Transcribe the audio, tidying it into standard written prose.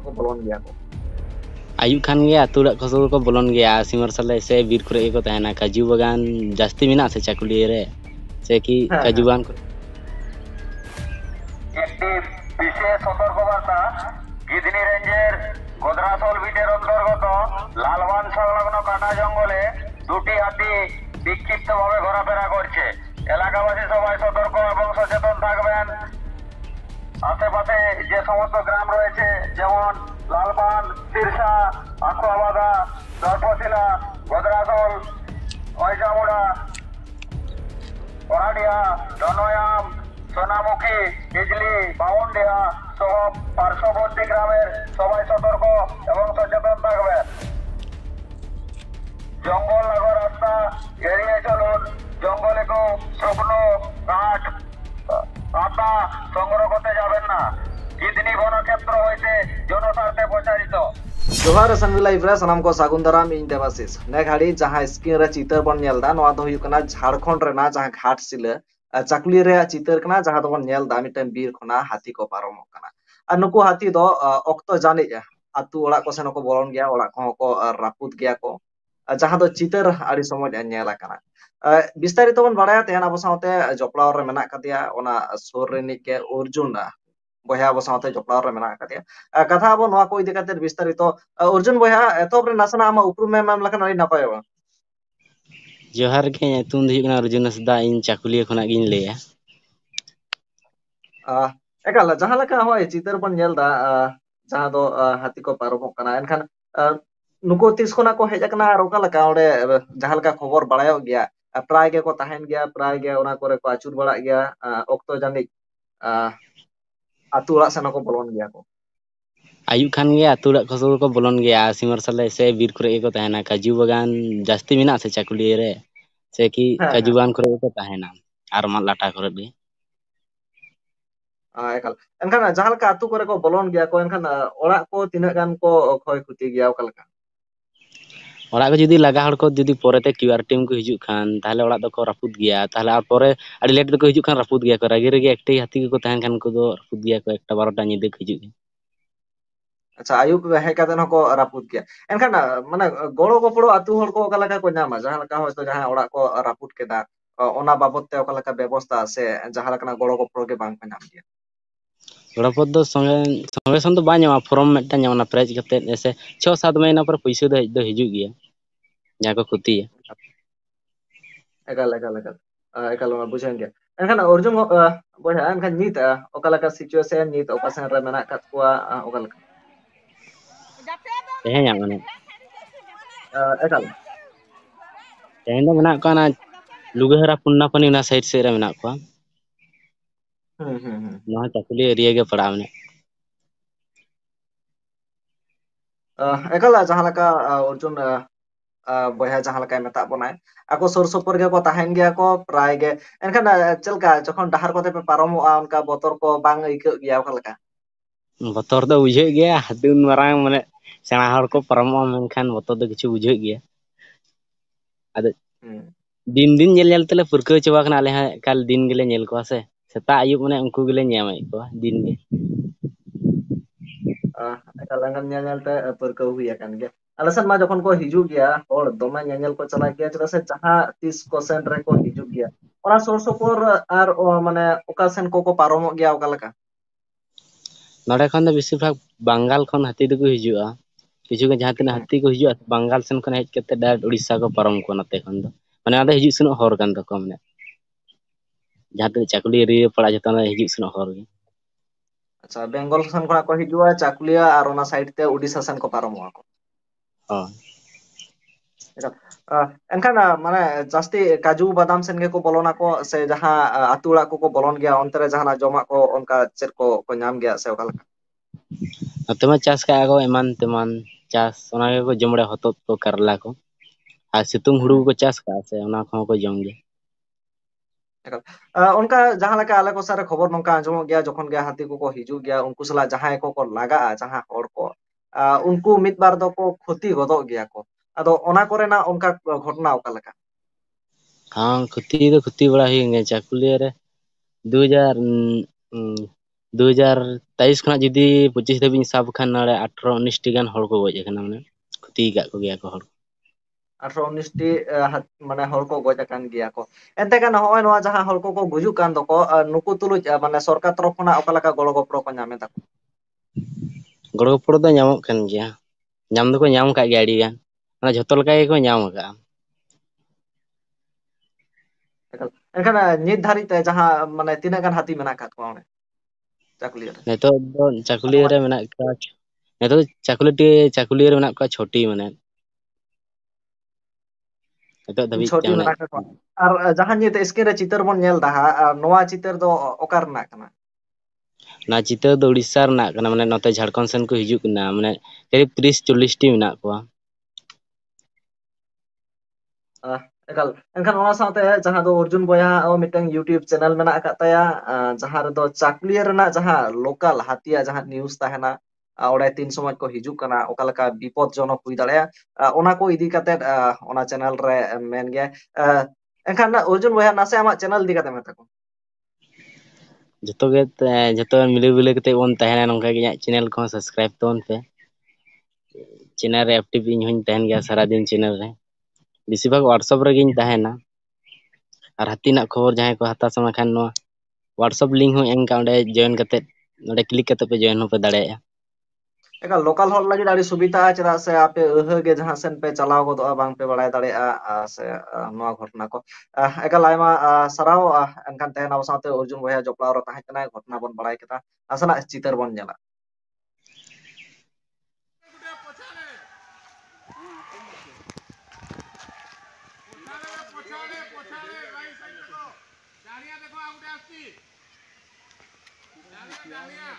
ᱠᱚ ᱵᱚᱞᱚᱱ ᱜᱮᱭᱟ ᱠᱚ? ᱟᱭᱩᱵ ᱠᱷᱟᱱ ᱜᱮ ᱟᱹᱛᱩ ᱚᱲᱟᱜ ᱠᱚ ᱵᱚᱞᱚᱱ ᱜᱮᱭᱟ ᱥᱤᱢᱟᱨᱥᱟᱞ ᱥᱮ ᱵᱤᱨ ᱠᱚᱨᱮ ᱜᱮᱠᱚ ᱛᱟᱦᱮᱱᱟ ᱠᱟᱡᱩ ᱵᱟᱜᱟᱱ ᱡᱟᱹᱥᱛᱤ ᱢᱮᱱᱟᱜᱼᱟ ᱥᱮ ᱪᱟᱹᱠᱩᱞᱤᱭᱟᱹ ᱨᱮ সে কি কাজুবান করে একটি বিশেষ সতর্কবার্তা গিধনি রেঞ্জের গোদরাসল বিটের অন্তর্গত লালবান সংলগ্ন কাটা জঙ্গলে দুটি হাতি বিক্ষিপ্তভাবে ঘোরাফেরা করছে। এলাকাবাসী সবাই সতর্ক এবং সচেতন থাকবেন। আশেপাশে যে সমস্ত গ্রাম রয়েছে যেমন লালবান, সিরসা, আখুয়াবাদা, দর্পশিলা, গোদরাসল, ঐজামুড়া, ওরাডিয়া, ধনয়াম, সোনামুখী, হিজলি, বাউন্ডিয়া সহ পার্শ্ববর্তী গ্রামের সবাই সতর্ক এবং সচেতন থাকবেন। জঙ্গল লাগোয়া রাস্তা এড়িয়ে চলুন। জঙ্গলে কেউ শুকনো কাঠ পাতা সংগ্রহ করতে যাবেন না। গিধনি বনক্ষেত্র হইতে জনস্বার্থে প্রচারিত। जोहार संवी लाइव रे सनाम को सागुन दाराम इन देवाशीष ने घाड़ी जहां स्क्रीन रे चितर बन नेलदा नवा दो हुयु कना झारखंड रेना जहां घाट सिले चाकुली रे चितर कना जहां दो नेलदा मिटन बीर खना हाथी को पारम कना आ नुकु हाथी दो ऑक्तो जाने आतु ओड़ा को सेन को बोलन गया ओड़ा को रापुत गया को जहां दो चितर आड़ी समझ नेला कना विस्तारित बन बाड़ाया तेन अब साथे जपड़ाव रे मेना कदिया ओना सोर रे निके अर्जुन बया अब साथे जपड़ाव रे मेना कदिया कथा अब नवा को इदि कते विस्तारित अर्जुन बया एतोब रे नासना आमा उपरुम मेम लखन आड़ी नापाय बा जोहार के तुम दी कना अर्जुन सदा इन चाकुलिया खना गिन लेया एकाल जहां लका होय चितर बन नेलदा जहां दो हाथी को पारम कना एनखान नुको तीस खना को हेज कना रोका लका ओडे जहां लका खबर बाड़ायो गया प्राय के को ताहेन गया प्राय के ओना करे को आचुर बाड़ा गया ऑक्तो जानि आतु ओड़ा सेन को बोलन गया को आयुब खान गया आतु ओड़ा को बोलन गया सिमरसाल से बीर करे को तहना काजू बागान जास्ती मेना से चाकुलिया रे से कि काजू बागान करे को तहना आर मा लाटा करे भी एकाल एनखान जहां लका आतु करे को बोलन गया को एनखान ओड़ा को तिना गान को खय खुती गया ओका लका ओड़ा को जुदी लगा हड़ को जुदी पोरेते क्यूआर टीम को हिजुक खान ताहले ओड़ा दो को रापुत गया ताहले आर पोरे आडी लेट दो को हिजुक खान रापुत गया को रागी रेगे एकटे हाथी को तहन खान को दो रापुत गया को एकटा 12टा निदे को हिजुक अच्छा आयुब हे कादन को रापुत गया एनखान माने गड़ो गपड़ो आतु हड़ को ओका लका को नामा जहां लका होय तो जहां ओड़ा को रापुत केदा ओना बाबत ते ओका लका व्यवस्था से जहां लका गड़ो गपड़ो के बांग पे नाम गया गड़पत दो संगे सन तो बा ᱧᱟᱢᱟ फॉर्म मिटटा ᱧᱟᱢᱟ प्रेज कते ऐसे 6-7 महीना पर पैसा दो हिजुक गया जहां को खुती है एकाल एकाल एकाल एकाल मा बुझेन गया एनखान अर्जुन बया एनखान नित ओका लका सिचुएशन नित ओका सेन रे मेना कात कोआ ओका लका तेहें माने एकाल तेहें दो मेना को ना लुगहरा पुन्ना पनी ना साइड से रे मेना को ना चाकुली एरिया के पड़ा मने एकाल जहां लका अर्जुन बया जहां लका मेता बनाय ako sur super ge ko tahen gya ko pray ge enkan chelka jokhon dahar kote pe paromoa onka botor ko bang aikeuk gya oka leka बतर दो बुझे गया हाथुन मारांग माने सेना हड़ को परमो मेनखान बतर दो किछु बुझे गया आदे दिन दिन नेल नेल तेले पुरकौ चबा कना आले हा काल दिन गेले नेल को से सेता आयुब माने उनको गेले ᱧᱟᱢ को दिन गे ekal enkan nyanyal te perkau hui akan ge alasan ma jokhon ko hiju gya hor dome nyanyal ko chala gya cheda se jaha 30% re ko hiju gya ora sur super ar mane oka sen ko paromok gya oka leka नडे खन दो बेसिर भाग बंगाल खन हाथी दो को हिजुआ किछु के जहां तना हाथी को हिजुआ बंगाल सेन खन हेज केते डायरेक्ट उड़ीसा को परम को नते खन दो माने आदे हिजु सुनो हर कान दो को माने जहां तना चाकुली एरिया पड़ा जतना हिजु सुनो हर गे अच्छा Bengal sen khona ko hijua Chakulia ar ona side te Orissa sen ko paromoa ko हां एनखान माने जास्ती काजू बादाम सेन के को बोलोना को से जहां आतु ओड़ा को बोलन गया अंतरे जहां जमा को उनका चेर को नाम गया से ओका लका नते मा चास का को एमान तेमान चास ओना के को जमड़े हतत को करला को आ सितुंग हुड़ू को चास का से ओना खो को जम गे उनका जहां लका आले को सारे खबर नोंका आंजम गया जखन गया हाथी को हिजू गया उनको सला जहां को लगा जहां हड़ को उनको मित बार दो को क्षति गदो गया को अदो ओना कोरेना उनका घटना ओका लका हां खुती बड़ा ही गे चाकुलिया रे 2000 2023 ᱠᱷᱚᱱᱟᱜ ᱡᱩᱫᱤ 25 ᱫᱷᱟᱹᱵᱤᱡ ᱤᱧ ᱥᱟᱵ ᱠᱷᱟᱱ ᱱᱚᱰᱮ 18-19 ᱴᱤ ᱜᱟᱱ ᱦᱚᱲ ᱠᱚ ᱜᱚᱡ ᱟᱠᱟᱱᱟ, ᱢᱟᱱᱮ ᱠᱷᱚᱛᱤ ᱟᱠᱟᱫ ᱠᱚᱜᱮᱭᱟ ᱠᱚ ᱦᱚᱲ। 18-19 ᱴᱤ ᱢᱟᱱᱮ ᱦᱚᱲ ᱠᱚ ᱜᱚᱡ ᱟᱠᱟᱱ ᱜᱮᱭᱟ ᱠᱚ। ᱮᱱᱛᱮ ᱠᱷᱟᱱ ᱱᱚᱜᱼᱚᱭ ᱱᱚᱣᱟ ᱡᱟᱦᱟᱸ ᱦᱚᱲ ᱠᱚᱠᱚ ᱜᱩᱡᱩᱜ ᱠᱟᱱ ᱫᱚᱠᱚ ᱱᱩᱠᱩ ᱛᱩᱞᱩᱡ ᱢᱟᱱᱮ ᱥᱚᱨᱠᱟᱨ ᱛᱚᱨᱚᱯ ᱠᱷᱚᱱᱟᱜ ᱚᱠᱟ ᱞᱮᱠᱟ ᱜᱚᱲᱚ ᱜᱚᱯᱚᱲᱚ ᱠᱚ ᱧᱟᱢᱮᱫᱟ ᱠᱚ? ᱜᱚᱲᱚ ᱜᱚᱯᱚᱲᱚ ᱫᱚ ᱧᱟᱢᱚᱜ ᱠᱟᱱ ᱜᱮᱭᱟ, ᱧᱟᱢ ᱫᱚᱠᱚ ᱧᱟᱢ ᱟᱠᱟᱫ ᱜᱮᱭᱟ ᱟᱹᱰᱤ ᱜᱟᱱ, ᱢᱟᱱᱮ ᱡᱷᱚᱛᱚ ᱞᱮᱠᱟ ᱜᱮᱠᱚ ᱧᱟᱢ ᱟᱠᱟᱜᱼᱟ। ᱮᱱᱠᱷᱟᱱ ᱱᱤᱛ ᱫᱷᱟᱹᱨᱤᱡ ᱛᱮ ᱡᱟᱦᱟᱸ ᱢᱟᱱᱮ ᱛᱤᱱᱟᱹᱜ ᱜᱟᱱ ᱦᱟᱹᱛᱤ ᱢᱮᱱᱟᱜ ᱟᱠᱟᱫ ᱠᱚᱣᱟ ᱚᱸᱰᱮ ᱪᱟᱹᱠᱩᱞᱤᱭᱟᱹ ᱨᱮ? ᱱᱤᱛᱚᱜ ᱫᱚ ᱪᱟᱹᱠᱩᱞᱤᱭᱟᱹ ᱨᱮ ᱢᱮᱱᱟᱜ ᱠᱚᱣᱟ, ᱱᱤᱛᱚᱜ ᱫᱚ ᱪᱟᱹᱠᱩᱞᱤᱭᱟᱹ ᱨᱮ ᱢᱮᱱᱟᱜ ᱠᱚᱣᱟ 6ᱴᱤ ᱢᱟᱱᱮ ᱱᱤᱛᱚᱜ ᱫᱷᱟᱹᱵᱤᱡ ᱛᱮ 6ᱴᱤ ᱢᱟᱱᱮ। ᱢᱮᱱᱟᱜ ᱟᱠᱟᱫ ᱠᱚᱣᱟ। ᱟᱨ ᱡᱟᱦᱟᱸ ᱱᱤᱛ ᱥᱠᱨᱤᱱ ᱨᱮ ᱪᱤᱛᱟᱹᱨ ᱵᱚᱱ ᱧᱮᱞ ᱮᱫᱟ ᱦᱟᱸᱜ, ᱱᱚᱣᱟ ᱪᱤᱛᱟᱹᱨ ᱫᱚ ᱚᱠᱟ ᱨᱮᱱᱟᱜ ᱠᱟᱱᱟ? ᱚᱱᱟ ᱪᱤᱛᱟᱹᱨ ᱫᱚ ᱩᱲᱤᱥᱥᱟ ᱨᱮᱱᱟᱜ ᱠᱟᱱᱟ, ᱢᱟᱱᱮ ᱱᱚᱛᱮ ᱡᱷᱟᱲᱠᱷᱚᱸᱰ ᱥᱮᱱ ᱠᱚ ᱦᱤᱡᱩᱜ ᱠᱟᱱᱟ, ᱢᱟᱱᱮ ᱠᱚᱨᱤᱵ 30-40 ᱴᱤ ᱢᱮᱱᱟᱜ ᱠᱚᱣᱟ। ᱮᱠᱟᱞ, ᱮᱱᱠᱷᱟᱱ ᱚᱱᱟ ᱥᱟᱶᱛᱮ ᱡᱟᱦᱟᱸ ᱫᱚ ᱚᱨᱡᱩᱱ ᱵᱚᱭᱦᱟ ᱢᱤᱫᱴᱟᱝ ᱤᱭᱩᱴᱩᱵ ᱪᱮᱱᱮᱞ ᱢᱮᱱᱟᱜ ᱟᱠᱟᱫ ᱛᱟᱭᱟ, ᱡᱟᱦᱟᱸ ᱨᱮᱫᱚ ᱪᱟᱠᱩᱞᱤᱭᱟᱹ ᱨᱮᱱᱟᱜ ᱡᱟᱦᱟᱸ ᱞᱳᱠᱟᱞ ᱦᱟᱹᱛᱤᱭᱟᱜ ᱡᱟᱦᱟᱸ ᱱᱤᱭᱩᱡ ᱛᱟᱦᱮᱱᱟ, ᱚᱸᱰᱮ ᱛᱤᱱ ᱥᱚᱢᱚᱭ ᱠᱚ ᱦᱤᱡᱩᱜ ᱠᱟᱱᱟ, ᱚᱠᱟ ᱞᱮᱠᱟ ᱵᱤᱯᱚᱫ ᱡᱚᱱᱚᱠ ᱦᱩᱭ ᱫᱟᱲᱮᱭᱟᱜᱼᱟ, ᱚᱱᱟ ᱠᱚ ᱤᱫᱤ ᱠᱟᱛᱮᱫ ᱚᱱᱟ ᱪᱮᱱᱮᱞ ᱨᱮ ᱢᱮᱱ ᱜᱮᱭᱟᱭ। ᱮᱱᱠᱷᱟᱱ ᱚᱨᱡᱩᱱ ᱵᱚᱭᱦᱟ ᱱᱟᱥᱮ ᱟᱢᱟᱜ ᱪᱮᱱᱮᱞ ᱤᱫᱤ ᱠᱟᱛᱮ ᱢᱮᱛᱟ ᱠᱚᱢ। ᱡᱚᱛᱚ ᱜᱮ ᱡᱚᱛᱚ ᱢᱤᱞᱟᱹ ᱢᱤᱞᱟᱹ ᱠᱟᱛᱮᱜ ᱵᱚᱱ ᱛᱟᱦᱮᱱᱟ, ᱱᱚᱝᱠᱟ ᱜᱮ ᱤᱧᱟᱹᱜ ᱪᱮᱱᱮᱞ ᱠᱚᱦᱚᱸ ᱥᱟᱵᱥᱠᱨᱟᱭᱤᱵ ᱛᱟᱵᱚᱱ ᱯᱮ। ᱪᱮᱱᱮᱞ ᱨᱮ ᱮᱠᱴᱤᱵᱷ ᱤᱧ ᱦᱚᱧ ᱛᱟᱦᱮᱱ ᱜᱮᱭᱟ ᱥᱟᱨᱟᱫᱤᱱ ᱪᱮᱱᱮᱞ ᱨᱮ, ᱵᱮᱥᱤᱨ ᱵᱷᱟᱜᱽ ᱦᱳᱣᱟᱴᱥᱟᱯ ᱨᱮᱜᱮᱧ ᱛᱟᱦᱮᱱᱟ। ᱟᱨ ᱦᱟᱹᱛᱤ ᱨᱮᱱᱟᱜ ᱠᱷᱚᱵᱚᱨ ᱡᱟᱦᱟᱸᱭ ᱠᱚ ᱦᱟᱛᱟᱣ ᱥᱟᱱᱟ ᱠᱷᱟᱱ, ᱱᱚᱣᱟ ᱦᱳᱣᱟᱴᱥᱟᱯ ᱞᱤᱝᱠ ᱦᱚᱸᱧ ᱮᱢ ᱠᱟᱜᱼᱟ, ᱚᱸᱰᱮ ᱡᱚᱭᱮᱱ ᱠᱟᱛᱮᱫ ᱚᱸᱰᱮ ᱠᱞᱤᱠ ᱠᱟᱛᱮ ᱯᱮ ᱡᱚᱭᱮᱱ ᱦᱚᱸᱯᱮ ᱫᱟᱲᱮᱭᱟᱜᱼᱟ। ᱮᱠᱟᱞ ᱞᱳᱠᱟᱞ ᱦᱚᱲ ᱞᱟᱹᱜᱤᱫ ᱟᱹᱰᱤ ᱥᱩᱵᱤᱫᱷᱟ, ᱪᱮᱫᱟᱜ ᱥᱮ ᱟᱯᱮ ᱟᱹᱦᱟᱹ ᱡᱟᱦᱟᱸ ᱥᱮᱫ ᱯᱮ ᱪᱟᱞᱟᱣ ᱜᱚᱫᱚᱜᱼᱟ, ᱵᱟᱝᱯᱮ ᱵᱟᱲᱟᱭ ᱫᱟᱲᱮᱭᱟᱜᱼᱟ ᱥᱮ ᱱᱚᱣᱟ ᱜᱷᱚᱴᱚᱱᱟ ᱠᱚ। ᱮᱠᱟᱞ ᱟᱭᱢᱟ ᱥᱟᱨᱦᱟᱣ ᱮᱱᱠᱷᱟᱱ ᱛᱟᱦᱮᱱᱟ ᱟᱵᱚ ᱥᱟᱶᱛᱮ ᱚᱨᱡᱩᱱ ᱵᱚᱭᱦᱟ ᱡᱚᱯᱲᱟᱣ ᱨᱮ ᱛᱟᱦᱮᱸ ᱠᱟᱱᱟᱭ, ᱜᱷᱚᱴᱚᱱᱟ ᱵᱚᱱ ᱵᱟᱲᱟᱭ ᱠᱮᱫᱟ, ᱱᱟᱥᱮᱱᱟᱜ ᱪᱤᱛᱟᱹᱨ ᱵᱚᱱ ᱧᱮᱞᱟ। डालियां देखो आउट है उसकी डालियां